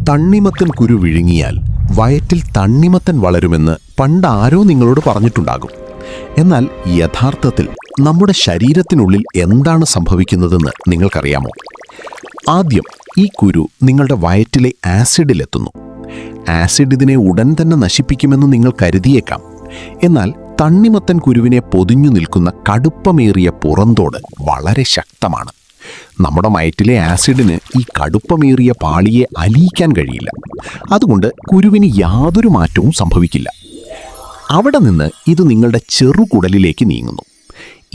തണ്ണിമത്തൻ കുരു വിഴുങ്ങിയാൽ വയറ്റിൽ തണ്ണിമത്തൻ വളരുമെന്ന് പണ്ടാരോ നിങ്ങളോട് പറഞ്ഞിട്ടുണ്ടാകും. എന്നാൽ യഥാർത്ഥത്തിൽ നമ്മുടെ ശരീരത്തിനുള്ളിൽ എന്താണ് സംഭവിക്കുന്നതെന്ന് നിങ്ങൾക്കറിയാമോ? ആദ്യം ഈ കുരു നിങ്ങളുടെ വയറ്റിലെ ആസിഡിലെത്തുന്നു. ആസിഡ് ഇതിനെ ഉടൻ തന്നെ നശിപ്പിക്കുമെന്ന് നിങ്ങൾ കരുതിയേക്കാം. എന്നാൽ തണ്ണിമത്തൻ കുരുവിനെ പൊതിഞ്ഞു നിൽക്കുന്ന കടുപ്പമേറിയ പുറന്തോട് വളരെ ശക്തമാണ്. നമ്മുടെ വയറ്റിലെ ആസിഡിന് ഈ കടുപ്പമേറിയ പാളിയെ അലിയിക്കാൻ കഴിയില്ല. അതുകൊണ്ട് കുരുവിന് യാതൊരു മാറ്റവും സംഭവിക്കില്ല. അവിടെ നിന്ന് ഇത് നിങ്ങളുടെ ചെറുകുടലിലേക്ക് നീങ്ങുന്നു.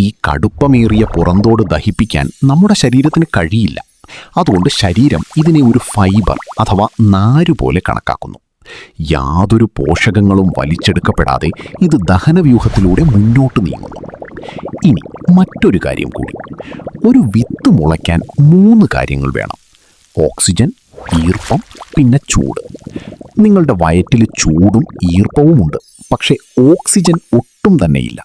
ഈ കടുപ്പമേറിയ പുറന്തോട് ദഹിപ്പിക്കാൻ നമ്മുടെ ശരീരത്തിന് കഴിയില്ല. അതുകൊണ്ട് ശരീരം ഇതിനെ ഒരു ഫൈബർ അഥവാ നാരുപോലെ കണക്കാക്കുന്നു. യാതൊരു പോഷകങ്ങളും വലിച്ചെടുക്കപ്പെടാതെ ഇത് ദഹനവ്യൂഹത്തിലൂടെ മുന്നോട്ട് നീങ്ങുന്നു. ഇനി മറ്റൊരു കാര്യം കൂടി. ഒരു വിത്ത് മുളയ്ക്കാൻ 3 കാര്യങ്ങൾ വേണം: ഓക്സിജൻ, ഈർപ്പം, പിന്നെ ചൂട്. നിങ്ങളുടെ വയറ്റിൽ ചൂടും ഈർപ്പവുമുണ്ട്, പക്ഷേ ഓക്സിജൻ ഒട്ടും തന്നെയില്ല.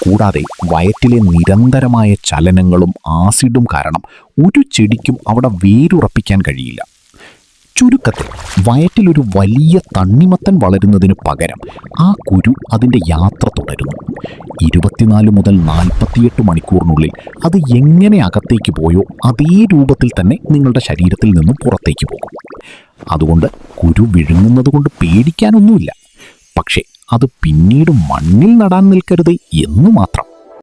കൂടാതെ വയറ്റിലെ നിരന്തരമായ ചലനങ്ങളും ആസിഡും കാരണം ഒരു ചെടിക്കും അവിടെ വേരുറപ്പിക്കാൻ കഴിയില്ല. ചുരുക്കത്തിൽ വയറ്റിലൊരു വലിയ തണ്ണിമത്തൻ വളരുന്നതിന് പകരം ആ കുരു അതിൻ്റെ യാത്ര തുടരുന്നു. 24 മുതൽ 48 മണിക്കൂറിനുള്ളിൽ അത് എങ്ങനെ അകത്തേക്ക് പോയോ അതേ രൂപത്തിൽ തന്നെ നിങ്ങളുടെ ശരീരത്തിൽ നിന്നും പുറത്തേക്ക് പോകും. അതുകൊണ്ട് കുരു വിഴുങ്ങുന്നത് കൊണ്ട് പേടിക്കാനൊന്നുമില്ല. പക്ഷേ അത് പിന്നീട് മണ്ണിൽ നടാൻ നിൽക്കരുത് എന്നു മാത്രം.